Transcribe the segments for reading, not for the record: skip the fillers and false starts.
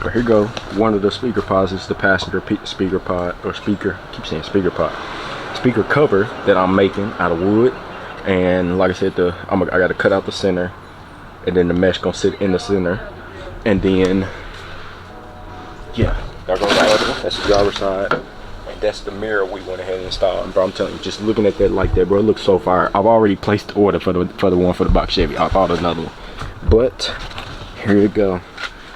But here go one of the speaker pods. Is the passenger speaker pod, or speaker, I keep saying speaker pod, speaker cover that I'm making out of wood. And like I said, I got to cut out the center, and then the mesh gonna sit in the center. And then yeah, that's the driver's side, and that's the mirror we went ahead and installed. Bro, I'm telling you, just looking at that like that, bro, it looks so fire. I've already placed the order for the one for the box Chevy. I thought another one, but here you go,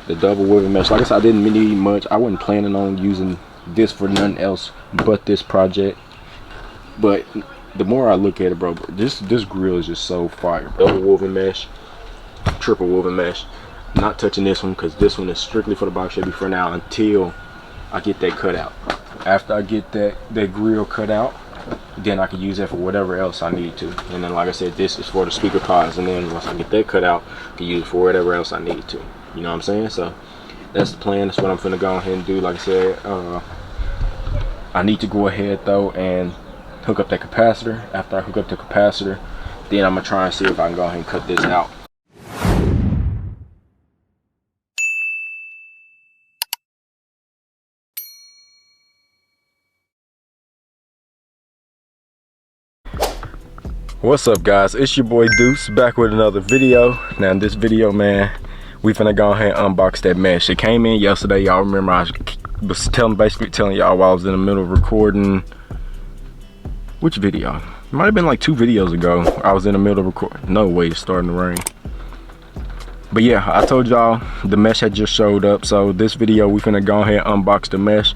the double woven mesh. Like I said, I didn't need much. I wasn't planning on using this for nothing else but this project, but the more I look at it, bro, this grill is just so fire. Double woven mesh, triple woven mesh. Not touching this one because this one is strictly for the box Chevy for now until I get that cut out. After I get that grill cut out, then I can use that for whatever else I need to. And then like I said, this is for the speaker pods, and then once I get that cut out, I can use it for whatever else I need to. You know what I'm saying? So that's the plan. That's what I'm finna go ahead and do. Like I said, I need to go ahead though and hook up that capacitor. After I hook up the capacitor, then I'm gonna try and see if I can go ahead and cut this out. What's up, guys? It's your boy Deuce back with another video. Now in this video, man, we finna go ahead and unbox that mesh. It came in yesterday. Y'all remember I was basically telling y'all while I was in the middle of recording. Which video? It might have been like 2 videos ago. I was in the middle of recording. No way, it's starting to rain. But yeah, I told y'all the mesh had just showed up. So this video, we finna go ahead and unbox the mesh.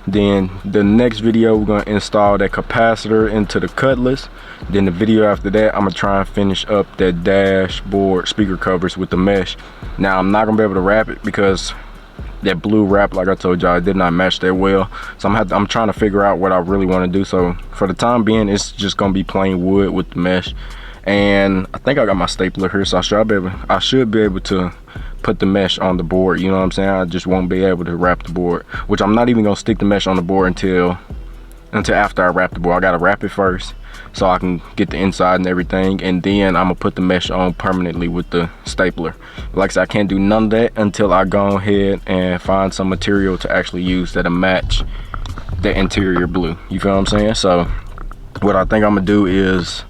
Then the next video, we're gonna install that capacitor into the Cutlass. Then the video after that, I'm gonna try and finish up that dashboard speaker covers with the mesh. Now I'm not gonna be able to wrap it because that blue wrap, like I told y'all, did not match that well. So I'm trying to figure out what I really want to do. So for the time being, it's just gonna be plain wood with the mesh. And I think I got my stapler here, so I should be able to put the mesh on the board. You know what I'm saying? I just won't be able to wrap the board, which I'm not even gonna stick the mesh on the board until after I wrap the board. I gotta wrap it first so I can get the inside and everything, and then I'm gonna put the mesh on permanently with the stapler. Like I said, I can't do none of that until I go ahead and find some material to actually use that'll match the interior blue. You feel what I'm saying? So what I think I'm gonna do is,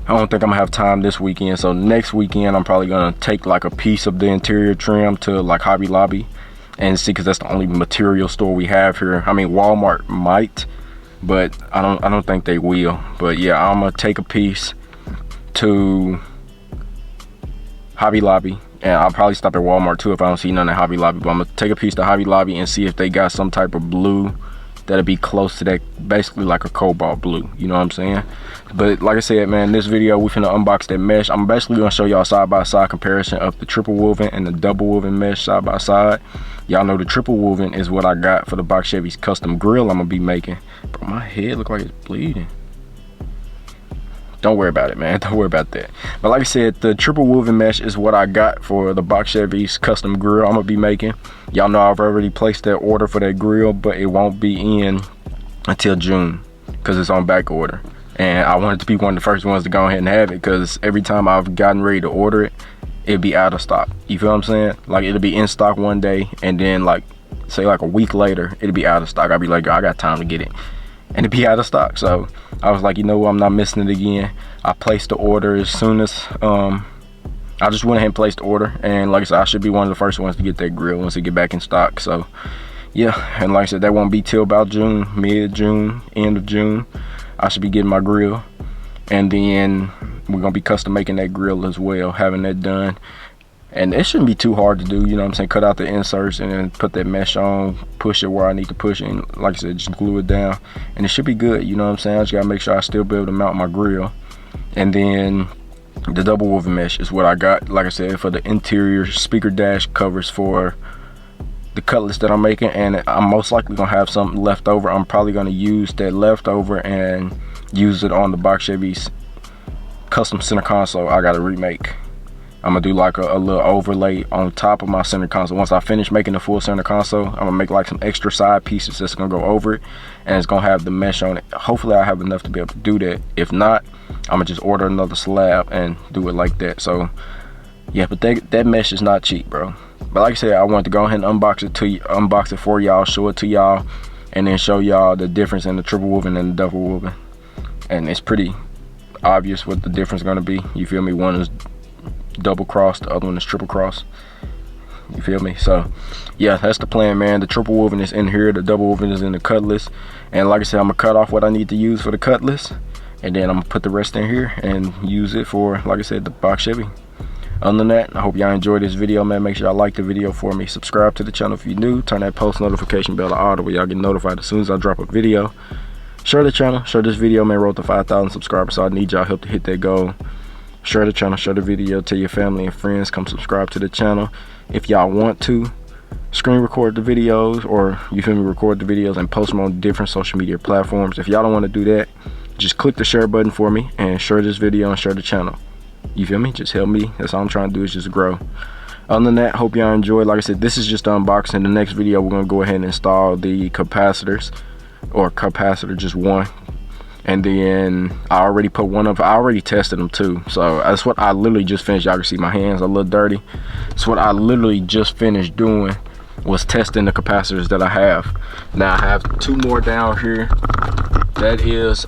I don't think I'm gonna have time this weekend, so next weekend I'm probably gonna take like a piece of the interior trim to like Hobby Lobby and see, because that's the only material store we have here. I mean, Walmart might, but I don't think they will. But yeah, I'm gonna take a piece to Hobby Lobby, and I'll probably stop at Walmart too if I don't see none at Hobby Lobby. But I'm gonna take a piece to Hobby Lobby and see if they got some type of blue that'll be close to that, basically like a cobalt blue. You know what I'm saying? But like I said, man, this video we finna unbox that mesh. I'm basically gonna show y'all side by side comparison of the triple woven and the double woven mesh side by side. Y'all know the triple woven is what I got for the box Chevy's custom grill I'm gonna be making. Bro, my head look like it's bleeding. Don't worry about it, man. Don't worry about that. But like I said, the triple woven mesh is what I got for the box Chevy's custom grill I'm gonna be making. Y'all know I've already placed that order for that grill, but it won't be in until June because it's on back order. And I wanted to be one of the first ones to go ahead and have it, because every time I've gotten ready to order it, it'd be out of stock. You feel what I'm saying? Like, it'll be in stock one day, and then like, say like a week later, it'll be out of stock. I'll be like, I got time to get it, and it'd be out of stock. So I was like, you know what, I'm not missing it again. I placed the order as soon as I just went ahead and placed the order, and like I said, I should be one of the first ones to get that grill once it get back in stock. So yeah, and like I said, that won't be till about June, mid-June, end of June, I should be getting my grill. And then we're gonna be custom making that grill as well, having that done. And it shouldn't be too hard to do, you know what I'm saying? Cut out the inserts and then put that mesh on, push it where I need to push it, and like I said, just glue it down, and it should be good. You know what I'm saying? I just gotta make sure I still be able to mount my grill. And then the double woven mesh is what I got, like I said, for the interior speaker dash covers for the Cutlass that I'm making. And I'm most likely gonna have something left over. I'm probably gonna use that leftover and use it on the box Chevy's custom center console I gotta remake. I'm gonna do like a little overlay on top of my center console. Once I finish making the full center console, I'm gonna make like some extra side pieces that's gonna go over it, and it's gonna have the mesh on it. Hopefully I have enough to be able to do that. If not, I'm gonna just order another slab and do it like that. So yeah, but that mesh is not cheap, bro. But like I said, I wanted to go ahead and unbox it for y'all, show it to y'all, and then show y'all the difference in the triple woven and the double woven. And it's pretty obvious what the difference is gonna be. You feel me? One is double cross, the other one is triple cross. You feel me? So yeah, that's the plan, man. The triple woven is in here, the double woven is in the Cutlass. And like I said, I'm gonna cut off what I need to use for the Cutlass, and then I'm gonna put the rest in here and use it for, like I said, the box Chevy. Other than that, I hope y'all enjoyed this video, man. Make sure y'all like the video for me. Subscribe to the channel if you're new. Turn that post notification bell to all, where y'all get notified as soon as I drop a video. Share the channel, share this video, man. Road to 5,000 subscribers, so I need y'all help to hit that goal. Share the channel, share the video, tell your family and friends, come subscribe to the channel. If y'all want to screen record the videos, or you feel me, record the videos and post them on different social media platforms. If y'all don't want to do that, just click the share button for me and share this video and share the channel. You feel me? Just help me. That's all I'm trying to do, is just grow. Other than that, hope y'all enjoyed. Like I said, this is just unboxing. The next video, we're gonna go ahead and install the capacitors, or capacitor, just one. And then I already put one up. I already tested them too. So that's what I literally just finished. Y'all can see my hands are a little dirty. That's what I literally just finished doing, was testing the capacitors that I have. Now I have two more down here. That is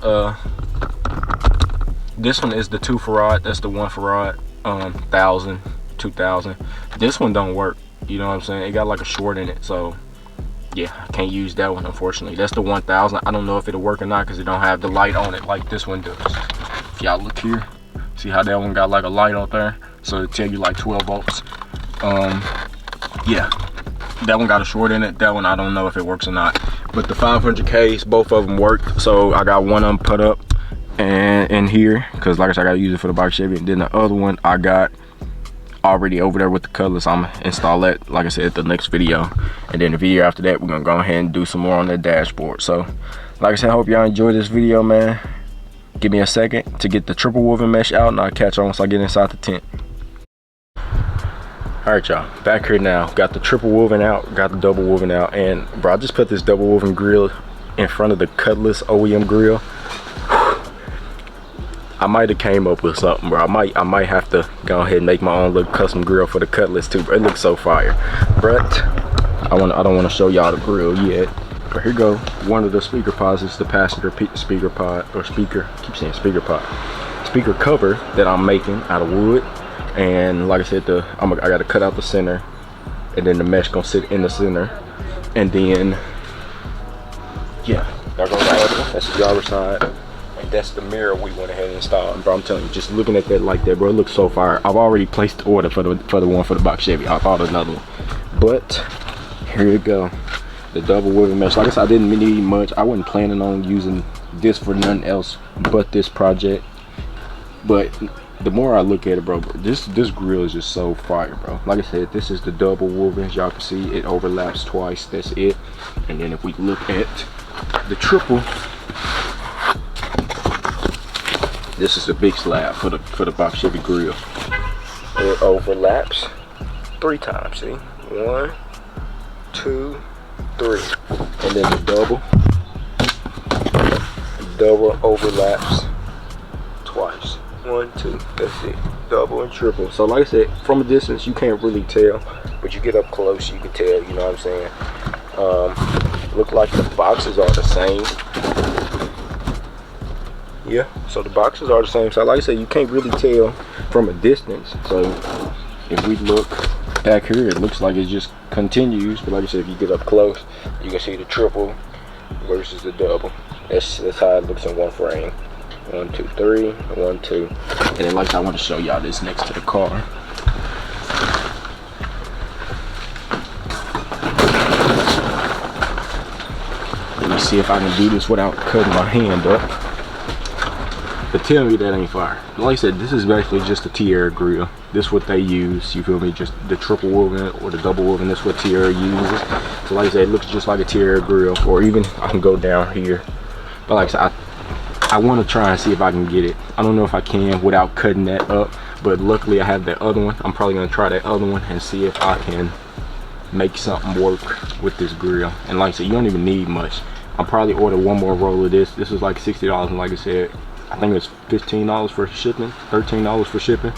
this one is the 2 farad, that's the 1 farad, 1000, 2000. This one don't work, you know what I'm saying? It got like a short in it, so yeah, I can't use that one, unfortunately. That's the 1000. I don't know if it'll work or not, because it don't have the light on it like this one does. If y'all look here, see how that one got like a light on there, so it tell you like 12 volts. Yeah, that one got a short in it. That one, I don't know if it works or not. But the 500Ks, both of them worked, so I got one of them put up and in here, because like I said, I gotta use it for the box Chevy. And then the other one I got already over there with the Cutlass. I'm gonna install that, like I said, the next video. And then the video after that, we're gonna go ahead and do some more on that dashboard. So like I said, I hope y'all enjoyed this video, man. Give me a second to get the triple woven mesh out, and I'll catch on once I get inside the tent. All right, y'all, back here now. Got the triple woven out, got the double woven out. And bro, I just put this double woven grill in front of the Cutlass OEM grill. I might have came up with something, bro. I might have to go ahead and make my own little custom grill for the Cutlass too, bro. It looks so fire. But I don't want to show y'all the grill yet. But here go one of the speaker pods. It's the passenger speaker pod, or speaker, I keep saying speaker pod, speaker cover that I'm making out of wood. And like I said, I got to cut out the center, and then the mesh gonna sit in the center. And then yeah, that's the driver's side. That's the mirror we went ahead and installed. Bro, I'm telling you, just looking at that like that, bro, it looks so fire. I've already placed the order for the one for the box Chevy. I thought another one, but here you go, the double woven mesh. Like I said, I didn't need much. I wasn't planning on using this for nothing else but this project. But the more I look at it, bro, this grill is just so fire, bro. Like I said, this is the double woven. As y'all can see, it overlaps twice. That's it. And then if we look at the triple, this is the big slab for the box Chevy grill. It overlaps 3 times. See, 1, 2, 3, and then the double overlaps twice. 1, 2. That's it. Double and triple. So like I said, from a distance you can't really tell, but you get up close, you can tell. You know what I'm saying? Look like the boxes are the same. Yeah, so the boxes are the same. So like I said, you can't really tell from a distance. So if we look back here, it looks like it just continues. But like I said, if you get up close, you can see the triple versus the double. That's how it looks in one frame. 1, 2, 3, 1, 2. And then like I want to show y'all this next to the car. Let me see if I can do this without cutting my hand up. But tell me that ain't fire. Like I said, this is basically just a Tierra grill. This is what they use, you feel me? Just the triple woven or the double woven, that's what Tierra uses. So like I said, it looks just like a Tierra grill. Or even, I can go down here. But like I said, I want to try and see if I can get it. I don't know if I can without cutting that up. But luckily I have that other one. I'm probably going to try that other one and see if I can make something work with this grill. And like I said, you don't even need much. I'll probably order one more roll of this. This is like $60, and like I said, I think it's $15 for shipping, $13 for shipping,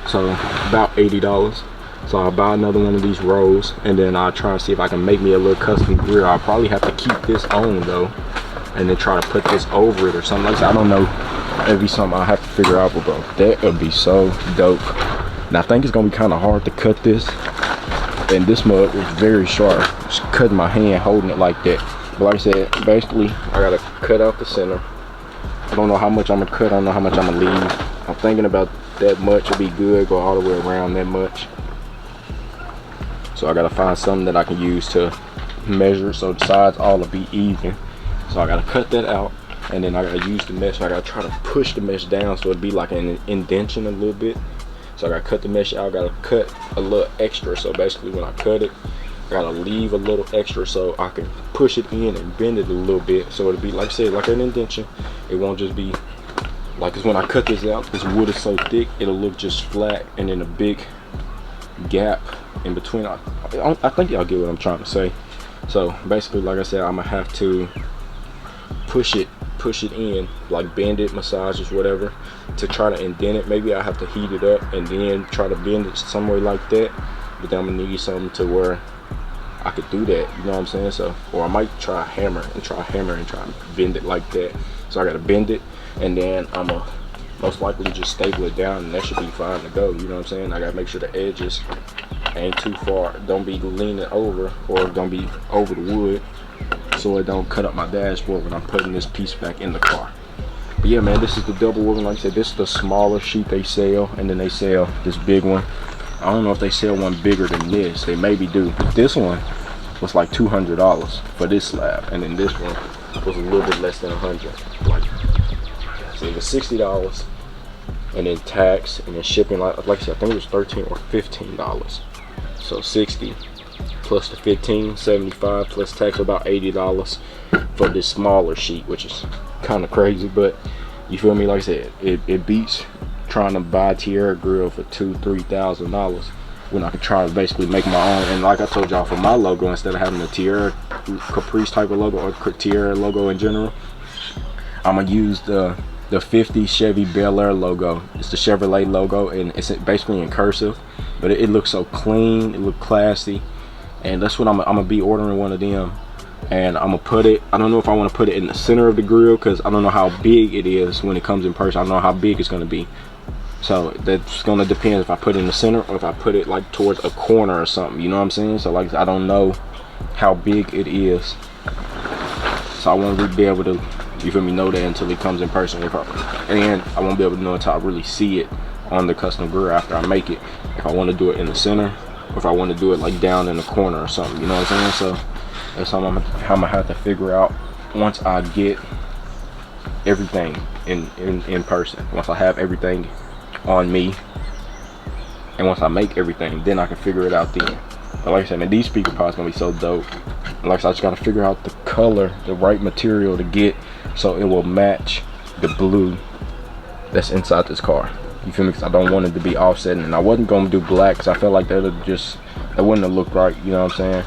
so about $80. So I'll buy another one of these rolls, and then I'll try and see if I can make me a little custom grill. I'll probably have to keep this on though, and then try to put this over it or something like that. I don't know. It'd be something I'll have to figure out, but bro, that would be so dope. And I think it's gonna be kind of hard to cut this. And this mug is very sharp. Just cutting my hand holding it like that. But like I said, basically I gotta cut out the center. I don't know how much I'm gonna cut. I don't know how much I'm gonna leave. I'm thinking about that much would be good. Go all the way around that much. So I gotta find something that I can use to measure so the sides all will be even. So I gotta cut that out, and then I gotta use the mesh. I gotta try to push the mesh down so it'd be like an indentation a little bit. So I gotta cut the mesh out. I gotta cut a little extra. So basically when I cut it, I gotta leave a little extra so I can push it in and bend it a little bit. So it'll be, like I said, like an indentation. It won't just be like, cause when I cut this out, this wood is so thick, it'll look just flat, and then a big gap in between. I think y'all get what I'm trying to say. So basically, like I said, I'm gonna have to push it in, like bend it, massage it, whatever, to try to indent it. Maybe I have to heat it up and then try to bend it some way like that. But then I'm gonna need something to where I could do that, you know what I'm saying? So, or I might try a hammer and try and bend it like that. So I gotta bend it, and then I'm gonna most likely just staple it down, and that should be fine to go, you know what I'm saying? I gotta make sure the edges ain't too far, don't be leaning over, or don't be over the wood, so it don't cut up my dashboard when I'm putting this piece back in the car. But yeah, man, this is the double woven. Like I said, this is the smaller sheet they sell, and then they sell this big one. I don't know if they sell one bigger than this. They maybe do, but this one was like $200 for this slab, and then this one was a little bit less than 100. Like, so it was $60, and then tax, and then shipping. Like I said, I think it was $13 or $15. So 60 plus the 15, 75 plus tax, about $80 for this smaller sheet, which is kind of crazy, but you feel me? Like I said, it beats trying to buy a Tierra grill for $2,000-3,000 when I could try to basically make my own. And like I told y'all, for my logo, instead of having a Tierra Caprice type of logo, or Tierra logo in general, I'm gonna use the 50 Chevy Bel Air logo. It's the Chevrolet logo, and it's basically in cursive, but it looks so clean, it looks classy, and that's what I'm gonna be ordering one of them. And I'm gonna put it, I don't know if I want to put it in the center of the grill, because I don't know how big it is when it comes in person. I don't know how big it's gonna be, so that's gonna depend if I put it in the center or if I put it like towards a corner or something, you know what I'm saying? So like, I don't know how big it is, so I won't really be able to, you feel me, know that until it comes in person. And I won't be able to know until I really see it on the custom grill after I make it, if I want to do it in the center or if I want to do it like down in the corner or something, you know what I'm saying? So that's something I'm gonna have to figure out once I get everything in person. Once I have everything on me, and once I make everything, then I can figure it out then. But like I said, man, these speaker pods gonna be so dope. And like I said, I just gotta figure out the color, the right material to get so it will match the blue that's inside this car. You feel me? Because I don't want it to be offsetting, and I wasn't gonna do black because I felt like that wouldn't have looked right, you know what I'm saying?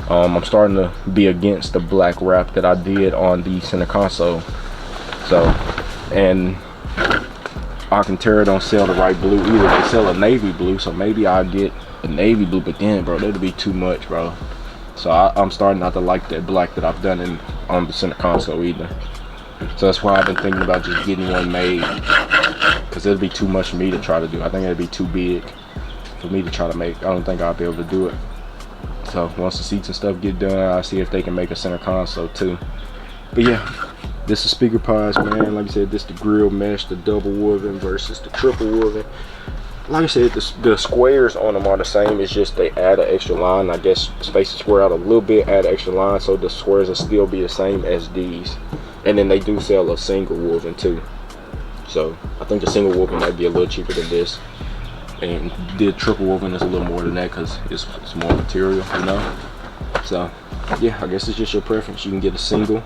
I'm starting to be against the black wrap that I did on the center console. So, and Alcantara don't sell the right blue either. They sell a navy blue, so maybe I'll get a navy blue, but then, bro, that'd be too much, bro. So I'm starting not to like that black that I've done on the center console either. So that's why I've been thinking about just getting one made, because it'll be too much for me to try to do. I think it'd be too big for me to try to make. I don't think I'll be able to do it. So once the seats and stuff get done, I'll see if they can make a center console too. But yeah, this is speaker pods, man. Like I said, this is the grill mesh, the double woven versus the triple woven. Like I said, the squares on them are the same. It's just they add an extra line. I guess space the square out a little bit, add an extra line, so the squares will still be the same as these. And then they do sell a single woven too. So I think the single woven might be a little cheaper than this. And the triple woven is a little more than that because it's more material, you know. So yeah, I guess it's just your preference. You can get a single,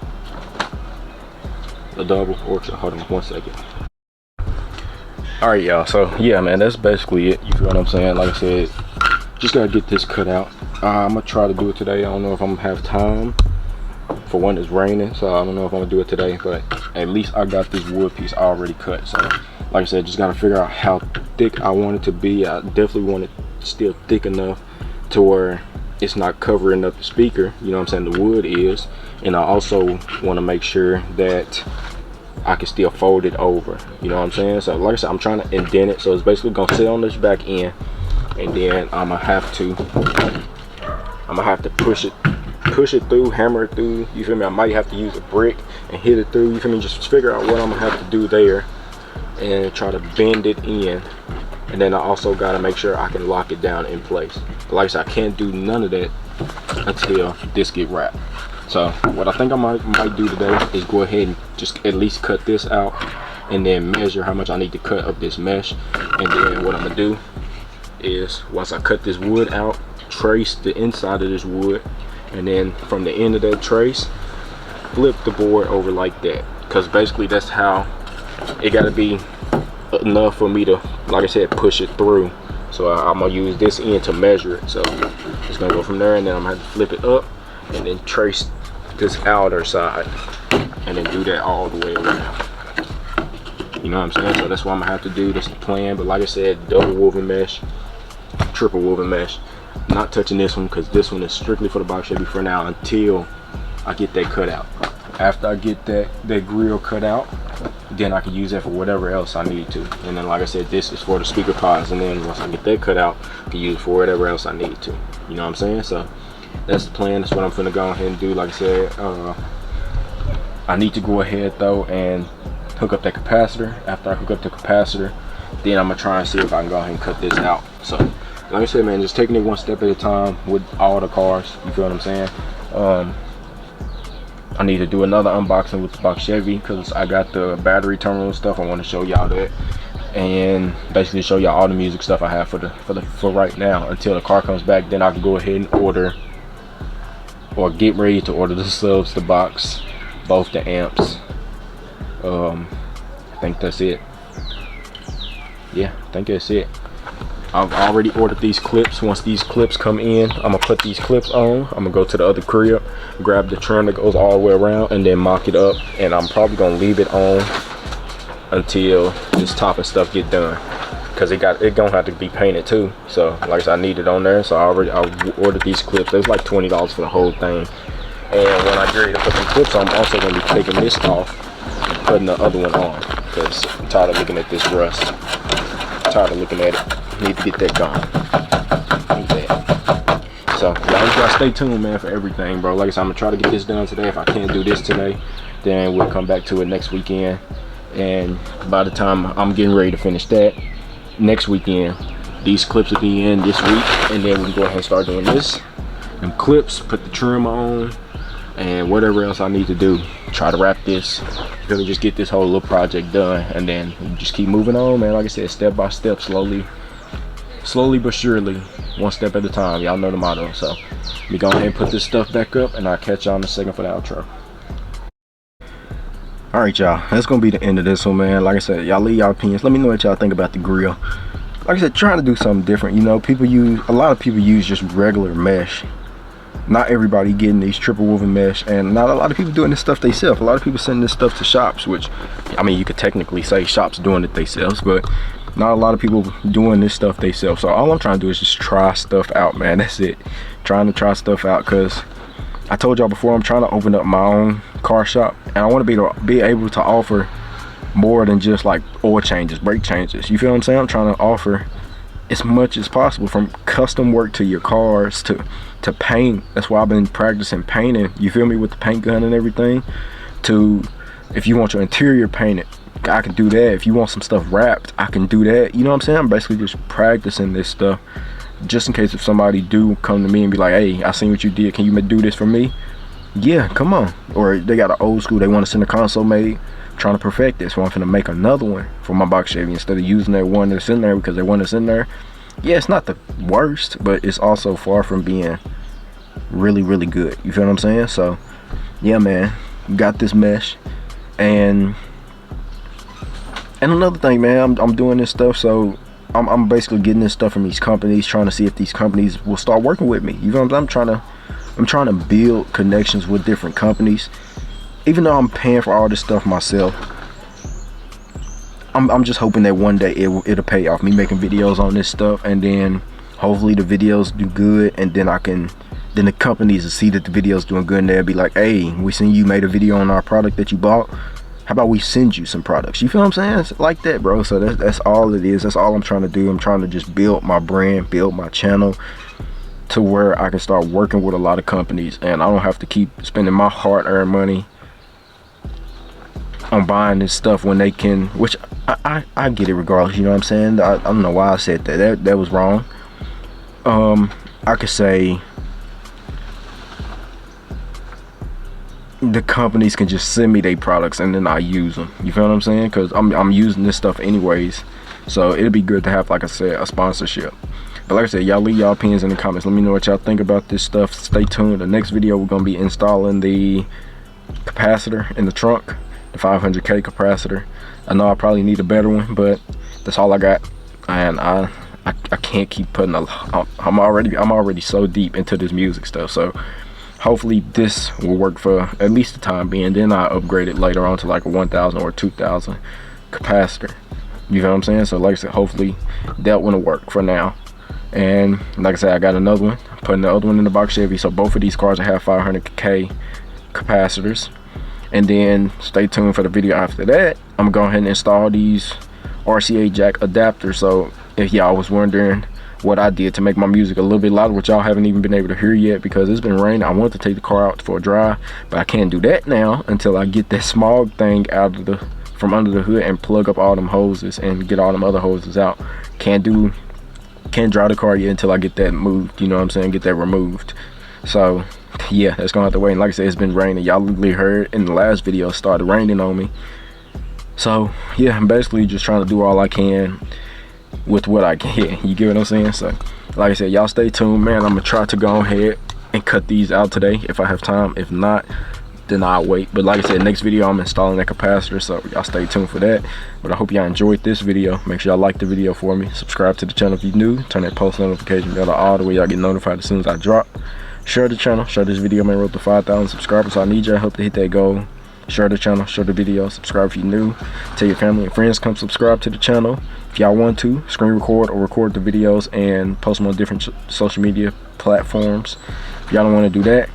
a double, or hold on 1 second. All right, y'all, so yeah, man, that's basically it. You feel what I'm saying? Like I said, just gotta get this cut out. I'm gonna try to do it today. I don't know if I'm gonna have time. For one, it's raining, so I don't know if I'm gonna do it today, but at least I got this wood piece already cut. So like I said, just gotta figure out how thick I want it to be. I definitely want it it's still thick enough to where it's not covering up the speaker, you know what I'm saying, the wood is. And I also want to make sure that I can still fold it over, you know what I'm saying. So like I said, I'm trying to indent it, so it's basically gonna sit on this back end, and then I'm gonna have to push it through, hammer it through, you feel me. I might have to use a brick and hit it through, you feel me. Just figure out what I'm gonna have to do there and try to bend it in. And then I also got to make sure I can lock it down in place. But like I said, I can't do none of that until this get wrapped. So what I think I might do today is go ahead and just at least cut this out, and then measure how much I need to cut of this mesh. And then what I'm gonna do is, once I cut this wood out, trace the inside of this wood, and then from the end of that trace, flip the board over like that. Because basically that's how it got to be enough for me to, like I said, push it through. So I'm gonna use this end to measure it. So it's gonna go from there, and then I'm gonna have to flip it up and then trace this outer side, and then do that all the way around. You know what I'm saying? So that's what I'm gonna have to do. That's the plan. But like I said, double woven mesh, triple woven mesh. Not touching this one, because this one is strictly for the box Chevy for now until I get that cut out. After I get that grill cut out, then I can use that for whatever else I need to. And then like I said, this is for the speaker pods, and then once I get that cut out, I can use it for whatever else I need to. You know what I'm saying? So that's the plan. That's what I'm finna go ahead and do. Like I said, I need to go ahead though and hook up that capacitor. After I hook up the capacitor, then I'm gonna try and see if I can go ahead and cut this out. So like I said, man, just taking it one step at a time with all the cars. You feel what I'm saying? I need to do another unboxing with the box Chevy, because I got the battery terminal and stuff. I want to show y'all that, and basically show y'all all the music stuff I have for right now until the car comes back. Then I can go ahead and order, or get ready to order the subs, the box, both the amps. I think that's it. Yeah, I think that's it. I've already ordered these clips. Once these clips come in, I'm gonna put these clips on. I'm gonna go to the other crib, grab the trim that goes all the way around, and then mock it up. And I'm probably gonna leave it on until this top and stuff get done, because it gonna have to be painted too. So like I said, I need it on there. So I ordered these clips. It was like $20 for the whole thing. And when I get ready to put the clips on, I'm also gonna be taking this off and putting the other one on, because I'm tired of looking at this rust. I'm tired of looking at it. Need to get that gone. So y'all gotta stay tuned, man, for everything, bro. Like I said, I'm gonna try to get this done today. If I can't do this today, then we'll come back to it next weekend. And by the time I'm getting ready to finish that next weekend, these clips will be in this week, and then we can go ahead and start doing this. Them clips, put the trim on, and whatever else I need to do. Try to wrap this. Really just get this whole little project done, and then just keep moving on, man. Like I said, step by step, slowly but surely, one step at a time. Y'all know the motto. So we go ahead and put this stuff back up, and I'll catch y'all in a second for the outro. All right, y'all, that's gonna be the end of this one, man. Like I said, y'all leave y'all opinions. Let me know what y'all think about the grill. Like I said, trying to do something different. You know, a lot of people use just regular mesh. Not everybody getting these triple woven mesh, and not a lot of people doing this stuff themselves. A lot of people sending this stuff to shops, which, I mean, you could technically say shops doing it themselves, but not a lot of people doing this stuff themselves. So all I'm trying to do is just try stuff out, man. That's it. Trying to try stuff out, because I told y'all before, I'm trying to open up my own car shop, and I want to be able to offer more than just like oil changes, brake changes. You feel what I'm saying? I'm trying to offer as much as possible, from custom work to your cars to paint. That's why I've been practicing painting, you feel me, with the paint gun and everything. To, if you want your interior painted, I can do that. If you want some stuff wrapped, I can do that. You know what I'm saying? I'm basically just practicing this stuff, just in case if somebody do come to me and be like, hey, I seen what you did, can you do this for me? Yeah, come on. Or they got an old school, they want to send a console made, trying to perfect this. So I'm finna make another one for my box Chevy instead of using that one that's in there, because that one that's in there, yeah, it's not the worst, but it's also far from being really, really good. You feel what I'm saying? So yeah, man, got this mesh. And another thing, man, I'm doing this stuff, so I'm basically getting this stuff from these companies, trying to see if these companies will start working with me. You know what I'm saying? I'm trying to build connections with different companies. Even though I'm paying for all this stuff myself, I'm just hoping that one day it'll pay off, me making videos on this stuff, and then hopefully the videos do good, and then then the companies will see that the video's doing good, and they'll be like, hey, we seen you made a video on our product that you bought, how about we send you some products? You feel what I'm saying? It's like that, bro. So that's all it is. That's all I'm trying to do. I'm trying to just build my brand, build my channel to where I can start working with a lot of companies, and I don't have to keep spending my hard-earned money on buying this stuff when they can, which I get it regardless, you know what I'm saying? I don't know why I said that. That was wrong. I could say the companies can just send me their products and then I use them. You feel what I'm saying? Because I'm using this stuff anyways, so it'd be good to have, like I said, a sponsorship. But like I said, y'all leave y'all opinions in the comments. Let me know what y'all think about this stuff. Stay tuned. The next video, we're gonna be installing the capacitor in the trunk, the 500K capacitor. I know I probably need a better one, but that's all I got, and I can't keep putting I'm already so deep into this music stuff, so hopefully this will work for at least the time being. Then I upgrade it later on to like a 1000 or 2000 capacitor. You know what I'm saying? So like I said, hopefully that one will work for now. And like I said, I got another one, putting the other one in the box Chevy, so both of these cars will have 500K capacitors. And then stay tuned for the video after that. I'm gonna go ahead and install these RCA jack adapters. So if y'all was wondering what I did to make my music a little bit louder, which y'all haven't even been able to hear yet because it's been raining, I want to take the car out for a drive, but I can't do that now until I get that smog thing out of from under the hood and plug up all them hoses and get all them other hoses out. Can't drive the car yet until I get that moved, you know what I'm saying, get that removed. So yeah, that's gonna have to wait. And like I said, it's been raining. Y'all literally heard in the last video it started raining on me. So yeah, I'm basically just trying to do all I can with what I can. You get what I'm saying? So like I said, y'all stay tuned, man. I'm gonna try to go ahead and cut these out today if I have time. If not, then I'll wait. But like I said, next video I'm installing that capacitor, so y'all stay tuned for that. But I hope y'all enjoyed this video. Make sure y'all like the video for me, subscribe to the channel if you're new, turn that post notification bell on, the way y'all get notified as soon as I drop. Share the channel, share this video, man. Road to 5,000 subscribers, so I need your help to hit that goal. Share the channel, share the video, subscribe if you're new, tell your family and friends come subscribe to the channel. If y'all want to screen record or record the videos and post them on different social media platforms, if y'all don't want to do that,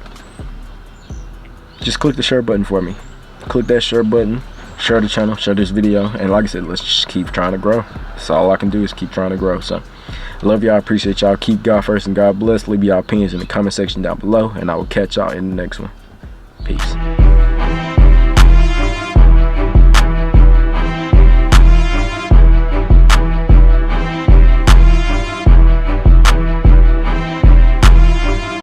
just click the share button for me. Click that share button, share the channel, share this video, and like I said, let's just keep trying to grow. That's all I can do is keep trying to grow. So I love y'all, appreciate y'all. Keep God first and God bless. Leave y'all opinions in the comment section down below, and I will catch y'all in the next one. Peace.